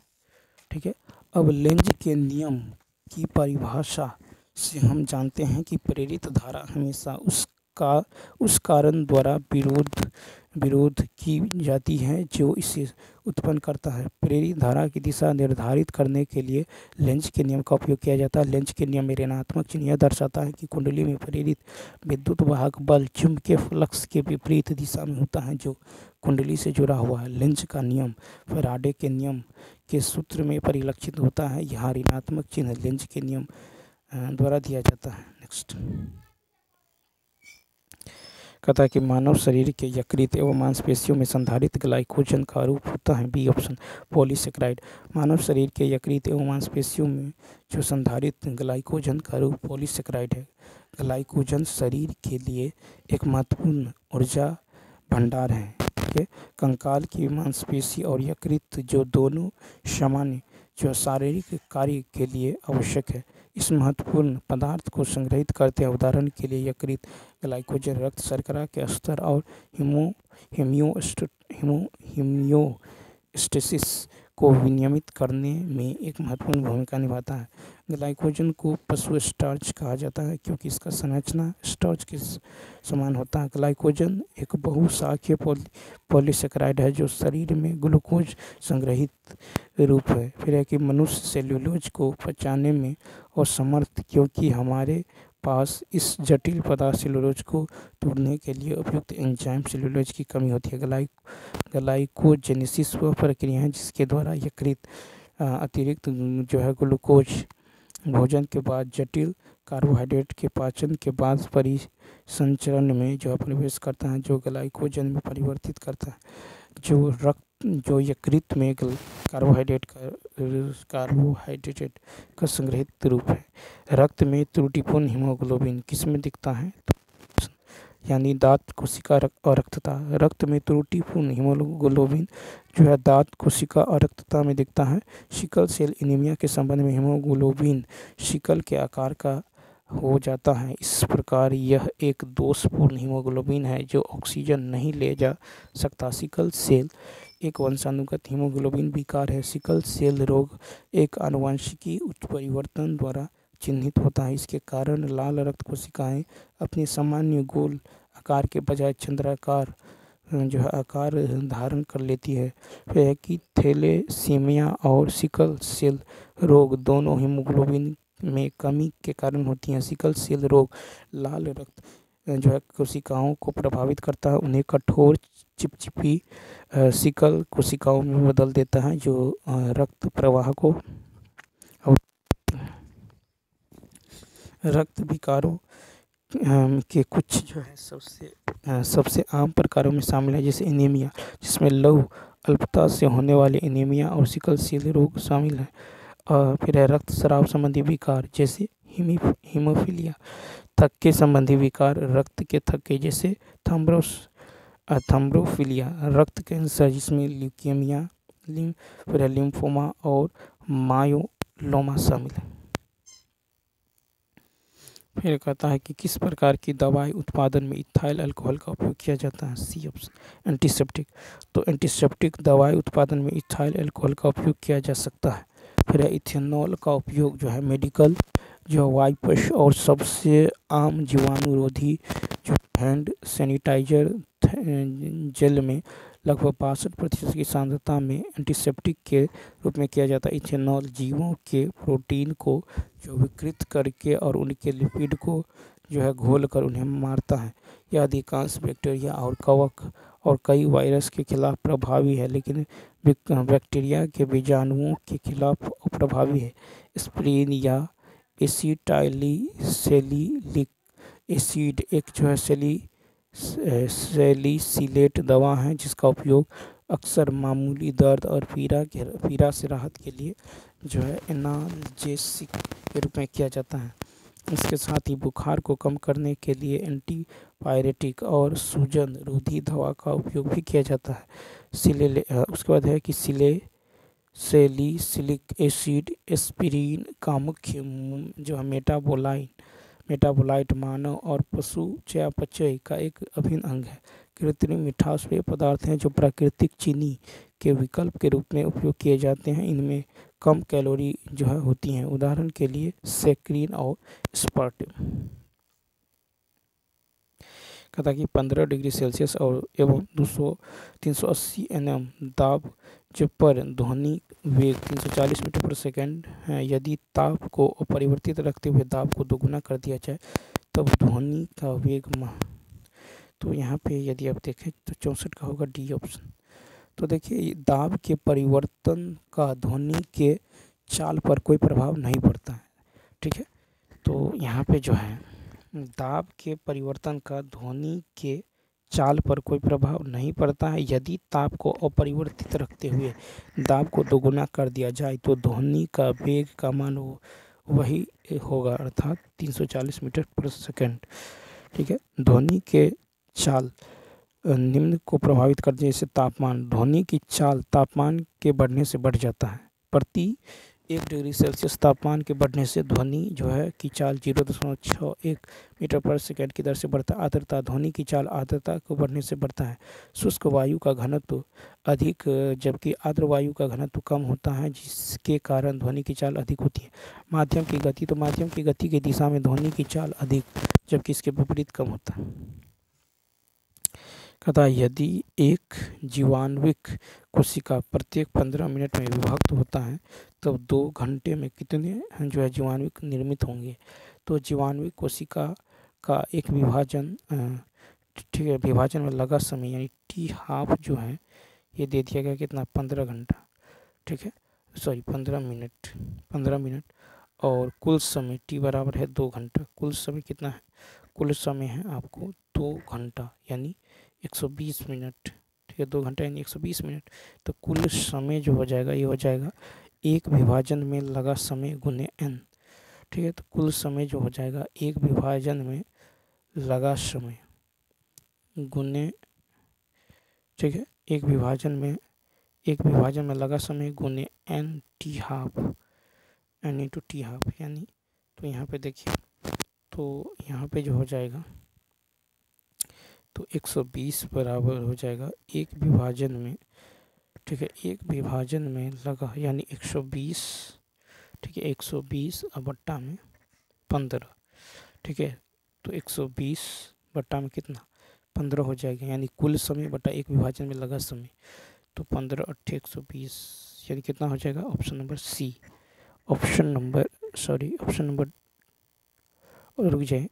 ठीक है, अब लेंज के नियम की परिभाषा से हम जानते हैं कि प्रेरित धारा हमेशा उस कारण द्वारा विरोध की जाती है जो इसे उत्पन्न करता है। प्रेरित धारा की दिशा निर्धारित करने के लिए लेंज के नियम का उपयोग किया जाता है। लेंज के नियम में ऋणात्मक चिन्ह यह दर्शाता है कि कुंडली में प्रेरित विद्युत वाहक बल चुंबकीय फ्लक्स के विपरीत दिशा में होता है जो कुंडली से जुड़ा हुआ है। लेंज का नियम फैराडे के नियम के सूत्र में परिलक्षित होता है। यहाँ ऋणात्मक चिन्ह लेंज के नियम द्वारा दिया जाता है। नेक्स्ट कहता है कि मानव शरीर के यकृत एवं मांसपेशियों में संधारित ग्लाइकोजन का रूप होता है, बी ऑप्शन पॉलीसेकेराइड। मानव शरीर के यकृत एवं मांसपेशियों में जो संधारित ग्लाइकोजन का रूप पॉलीसेकेराइड है। ग्लाइकोजन शरीर के लिए एक महत्वपूर्ण ऊर्जा भंडार है। ठीक है, कंकाल की मांसपेशी और यकृत जो दोनों सामान्य जो शारीरिक कार्य के लिए आवश्यक है इस महत्वपूर्ण पदार्थ को संग्रहित करते हैं। उदाहरण के लिए यकृत ग्लाइकोजन रक्त शर्करा के स्तर और होमियोस्टेसिस को विनियमित करने में एक महत्वपूर्ण भूमिका निभाता है। ग्लाइकोजन को पशु स्टार्च कहा जाता है क्योंकि इसका संरचना स्टार्च के समान होता है। ग्लाइकोजन एक बहुशाखीय पॉलीसेकेराइड है जो शरीर में ग्लूकोज संग्रहित रूप है। फिर है कि मनुष्य सेल्यूलोज को पचाने में असमर्थ क्योंकि हमारे पास इस जटिल पदार्थ सेल्यूलोज को तोड़ने के लिए उपयुक्त एंजाइम सेल्यूलोज की कमी होती है। ग्लाइकोजेनेसिस वह प्रक्रिया है जिसके द्वारा यकृत अतिरिक्त जो है ग्लूकोज भोजन के बाद जटिल कार्बोहाइड्रेट के पाचन के बाद परिसंचरण में जो प्रवेश करता है जो ग्लाइकोजन में परिवर्तित करता है। जो यकृत में कार्बोहाइड्रेट का संग्रहित रूप है। रक्त में त्रुटिपूर्ण हीमोग्लोबिन किस में दिखता है, यानी दांत कोशिका और रक्तता। रक्त में त्रुटिपूर्ण हीमोग्लोबिन जो है दांत कोशिका और रक्तता में दिखता है। सिकल सेल एनीमिया के संबंध में हीमोग्लोबिन सिकल के आकार का हो जाता है। इस प्रकार यह एक दोषपूर्ण हीमोग्लोबिन है जो ऑक्सीजन नहीं ले जा सकता। सिकल सेल एक वंशानुगत हीमोग्लोबिन विकार है। सिकल सेल रोग एक आनुवंशिकी उत्परिवर्तन द्वारा चिन्हित होता है। इसके कारण लाल रक्त कोशिकाएं अपने सामान्य गोल आकार के बजाय चंद्राकार जो है आकार धारण कर लेती है। फिर है कि थैलेसीमिया और सिकल सेल रोग दोनों हीमोग्लोबिन में कमी के कारण होती हैं। सिकल सेल रोग लाल रक्त जो है कोशिकाओं को प्रभावित करता है, उन्हें कठोर चिपचिपी सिकल कोशिकाओं में बदल देता है जो रक्त प्रवाह को रक्त विकारों के कुछ जो है सबसे आम प्रकारों में शामिल है, जैसे एनीमिया जिसमें लौह अल्पता से होने वाले एनीमिया और सिकल सेल रोग शामिल है। फिर है रक्त स्राव संबंधी विकार जैसे हीमोफीलिया। थक्के संबंधी विकार रक्त के थक्के जैसे थ्रोम्बोफिलिया। रक्त कैंसर जिसमें ल्यूकेमिया, फिर लिम्फोमा और मायोलोमा शामिल है। फिर कहता है कि किस प्रकार की दवाई उत्पादन में इथाइल अल्कोहल का उपयोग किया जाता है, सी ऑप्शन एंटीसेप्टिक। तो एंटीसेप्टिक दवाई उत्पादन में इथाइल अल्कोहल का उपयोग किया जा सकता है। फिर इथेनॉल का उपयोग जो है मेडिकल जो वाइप्स और सबसे आम जीवाणुरोधी जो हैंड सैनिटाइजर जेल में लगभग 62% की सांद्रता में एंटीसेप्टिक के रूप में किया जाता है। इथेनॉल जीवों के प्रोटीन को जो विकृत करके और उनके लिपिड को जो है घोल कर उन्हें मारता है। यह अधिकांश बैक्टीरिया और कवक और कई वायरस के खिलाफ प्रभावी है, लेकिन बैक्टीरिया के बीजाणुओं के खिलाफ अप्रभावी है। एस्पिरिन या एसिटाइलिसैलिसिलिक एसिड एक जो है सैलिसिलेट दवा है जिसका उपयोग अक्सर मामूली दर्द और पीड़ा से राहत के लिए जो है एनाल्जेसिक के रूप में किया जाता है। इसके साथ ही बुखार को कम करने के लिए पायरेटिक और सूजन रोधी दवा का उपयोग भी किया जाता है। उसके बाद है कि सैलिसिलिक एसिड एस्पिरिन का मुख्य जो है मेटाबोलाइट मानव और पशु चयापचय का एक अभिन्न अंग है। कृत्रिम मिठास वे पदार्थ हैं जो प्राकृतिक चीनी के विकल्प के रूप में उपयोग किए जाते हैं। इनमें कम कैलोरी जो है होती हैं, उदाहरण के लिए सैकरीन और स्पार्टिन। कहता कि 15 डिग्री सेल्सियस और एवं 380 nm दाब जब पर ध्वनि वेग 340 मीटर पर सेकंड है। यदि ताप को अपरिवर्तित रखते हुए दाब को दोगुना कर दिया जाए तब ध्वनि का वेग तो यहाँ पे यदि आप देखें तो 64 का होगा डी ऑप्शन। तो देखिए दाब के परिवर्तन का ध्वनि के चाल पर कोई प्रभाव नहीं पड़ता है, ठीक है। तो यहाँ पे जो है दाब के परिवर्तन का ध्वनि के चाल पर कोई प्रभाव नहीं पड़ता है। यदि ताप को अपरिवर्तित रखते हुए दाब को दोगुना कर दिया जाए तो ध्वनि का वेग का मान वही होगा, अर्थात 340 मीटर पर सेकंड, ठीक है। ध्वनि के चाल निम्न को प्रभावित करते हैं, जैसे तापमान। ध्वनि की चाल तापमान के बढ़ने से बढ़ जाता है। प्रति 1 डिग्री सेल्सियस तापमान के बढ़ने से ध्वनि जो है की चाल 0.61 मीटर पर सेकंड की दर से बढ़ता है। आर्द्रता ध्वनि की चाल आर्द्रता को बढ़ने से बढ़ता है। शुष्क वायु का घनत्व अधिक जबकि आर्द्र वायु का घनत्व कम होता है, जिसके कारण ध्वनि की चाल अधिक होती है। माध्यम की गति, तो माध्यम की गति की दिशा में ध्वनि की चाल अधिक जबकि इसके विपरीत कम होता है। कहता यदि एक जीवाणुविक कोशिका प्रत्येक 15 मिनट में विभक्त होता है तब 2 घंटे में कितने जो है जीवाणुविक निर्मित होंगे। तो जीवाणुविक कोशिका का एक विभाजन, ठीक है, विभाजन में लगा समय यानी टी हाफ जो है ये दे दिया गया कितना 15 घंटा, ठीक है, सॉरी 15 मिनट और कुल समय टी बराबर है 2 घंटा। कुल समय कितना है, कुल समय है आपको 2 घंटा यानी 120 मिनट, ठीक है, 2 घंटा यानी 120 मिनट। तो कुल समय जो हो जाएगा ये हो जाएगा एक विभाजन में लगा समय गुने n, ठीक है। तो कुल समय जो हो जाएगा एक विभाजन में लगा समय गुने, ठीक है, एक विभाजन में लगा समय गुने n T half, n into T half यानी, तो यहाँ पे देखिए तो यहाँ पे जो हो जाएगा तो 120 बराबर हो जाएगा एक विभाजन में, ठीक है, एक विभाजन में लगा यानी 120, ठीक है, 120 बट्टा में 15, ठीक है। तो 120 बट्टा में कितना 15 हो जाएगा यानी कुल समय बट्टा एक विभाजन में लगा समय। तो 15 8 120 यानी कितना हो जाएगा, option number C, option number रुक जाए,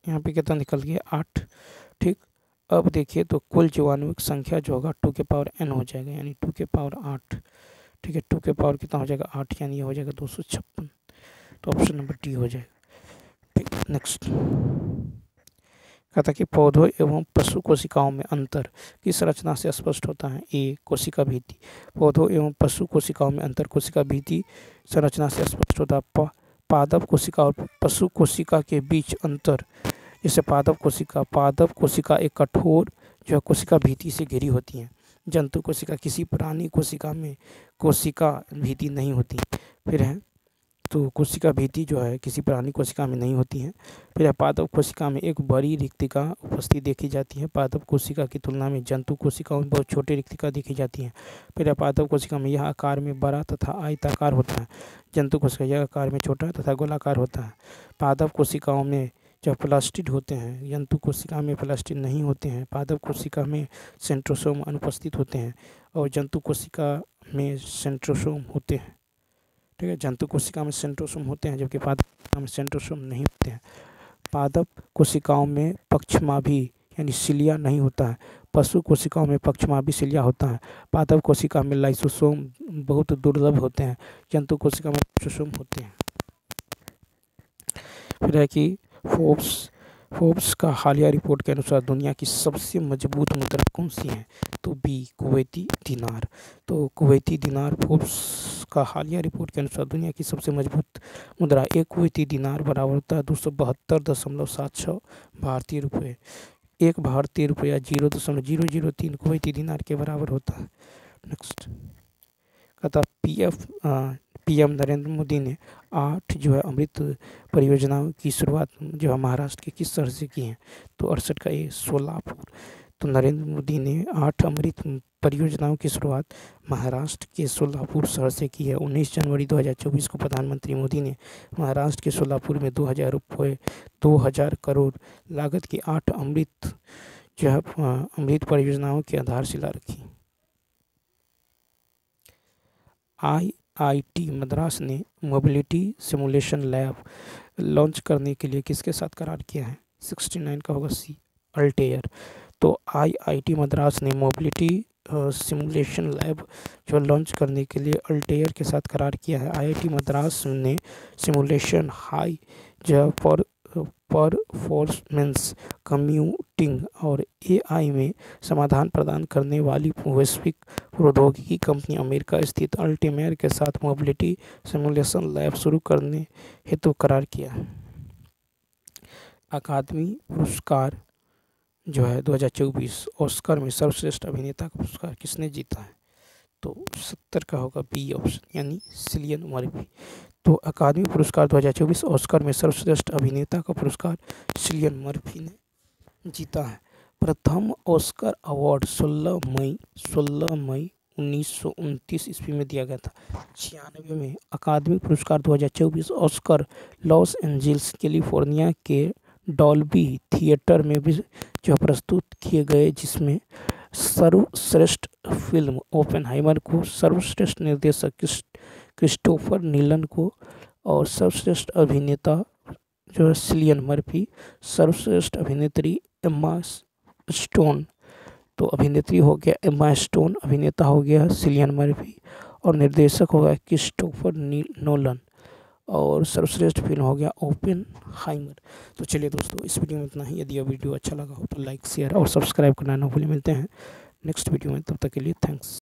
यहाँ पे कितना निकल गया 8, ठीक। अब देखिए तो कुल जीवाणुविक संख्या जो होगा 2 के पावर n हो जाएगा यानी 2 के पावर 8, ठीक है, 2 के पावर कितना हो जाएगा 8 यानी ये हो जाएगा 256। तो ऑप्शन नंबर डी हो जाएगा, ठीक। नेक्स्ट कहता कि पौधों एवं पशु कोशिकाओं में अंतर किस रचना से स्पष्ट होता है। ए कोशिका भित्ति, पौधों एवं पशु कोशिकाओं में अंतर कोशिका भित्ति संरचना से स्पष्ट होता है। पादप कोशिका और पशु कोशिका के बीच अंतर, जैसे पादप कोशिका एक कठोर जो कोशिका भित्ति से घिरी होती है। जंतु कोशिका, किसी प्राणी कोशिका में कोशिका भित्ति नहीं होती। फिर है तो कोशिका भित्ति जो है किसी प्राणी कोशिका में नहीं होती है। फिर पादप कोशिका में एक बड़ी रिक्तिका उपस्थित देखी जाती है। पादप कोशिका की तुलना में जंतु कोशिकाओं में बहुत छोटी रिक्तिका देखी जाती है। फिर पादप कोशिका में यह आकार में बड़ा तथा आयताकार होता है, जंतु कोशिका यह आकार में छोटा तथा गोलाकार होता है। पादप कोशिकाओं में जो प्लास्टिड होते हैं, जंतु कोशिका में प्लास्टिड नहीं होते हैं। पादप कोशिका में सेंट्रोसोम अनुपस्थित होते हैं और जंतु कोशिका में सेंट्रोसोम होते हैं, ठीक है। जंतु कोशिका में सेंट्रोसोम होते हैं जबकि पादप कोशिका में सेंट्रोसोम नहीं होते हैं। पादप कोशिकाओं में पक्षमाभी यानी सिलिया नहीं होता है। पशु कोशिकाओं में पक्षमाभी सिलिया होता है। पादप कोशिका में लाइसोसोम बहुत दुर्लभ होते हैं, जंतु कोशिका में लाइसोसोम होते हैं। फिर है कि फोर्ब्स का हालिया रिपोर्ट के अनुसार दुनिया की सबसे मजबूत मुद्रा कौन सी है। तो बी कुवैती दिनार। तो कुवैती दिनार फोर्ब्स का हालिया रिपोर्ट के अनुसार दुनिया की सबसे मजबूत मुद्रा। एक कुवैती दिनार बराबर होता है 272.76 भारतीय रुपये। एक भारतीय रुपया 0.003 कुवैती दिनार के बराबर होता है। नेक्स्ट कहता पीएम नरेंद्र मोदी ने 8 जो है अमृत परियोजनाओं की शुरुआत जो है महाराष्ट्र के किस शहर से की है? तो 68 का ये सोलापुर। तो नरेंद्र मोदी ने 8 अमृत परियोजनाओं की शुरुआत महाराष्ट्र के सोलापुर शहर से की है। 19 जनवरी 2024 को प्रधानमंत्री मोदी ने महाराष्ट्र के सोलापुर में 2000 करोड़ लागत की 8 अमृत जो है अमृत परियोजनाओं की आधारशिला रखी। आईआईटी मद्रास ने मोबिलिटी सिमुलेशन लैब लॉन्च करने के लिए किसके साथ करार किया है? 69 का होगा सी, अल्टेयर। तो आईआईटी मद्रास ने मोबिलिटी सिमुलेशन लैब जो लॉन्च करने के लिए अल्टेयर के साथ करार किया है। आईआईटी मद्रास ने सिमुलेशन हाई जो परफॉर्मेंस कंप्यूटिंग और एआई में समाधान प्रदान करने वाली वैश्विक प्रौद्योगिकी कंपनी अमेरिका स्थित अल्टीमेयर के साथ मोबिलिटी सिमुलेशन लैब शुरू करने हेतु करार किया है। अकादमी पुरस्कार जो है 2024 ऑस्कर में सर्वश्रेष्ठ अभिनेता का पुरस्कार किसने जीता है? तो 70 का होगा बी ऑप्शन यानी सिलियन मर्फी। तो अकादमी पुरस्कार 2024 ऑस्कर में सर्वश्रेष्ठ अभिनेता का पुरस्कार सिलियन मर्फी ने जीता है। प्रथम ऑस्कर अवार्ड 16 मई 1929 ईस्वी में दिया गया था। 96 में अकादमी पुरस्कार 2024 ऑस्कर लॉस एंजल्स कैलिफोर्निया के डॉल्बी थिएटर में भी जो प्रस्तुत किए गए, जिसमें सर्वश्रेष्ठ फिल्म ओपेनहाइमर को, सर्वश्रेष्ठ निर्देशक क्रिस्टोफर नीलन को और सर्वश्रेष्ठ अभिनेता जो है सिलियन मर्फी, सर्वश्रेष्ठ अभिनेत्री एम्मा स्टोन। तो अभिनेत्री हो गया एम्मा स्टोन, अभिनेता हो गया सिलियन मर्फी और निर्देशक हो गया क्रिस्टोफर नोलन और सर्वश्रेष्ठ फिल्म हो गया ओपेनहाइमर। तो चलिए दोस्तों, इस वीडियो में इतना ही। यदि यह वीडियो अच्छा लगा हो तो लाइक शेयर और सब्सक्राइब करना ना भूलें। मिलते हैं नेक्स्ट वीडियो में, तब तक के लिए थैंक्स।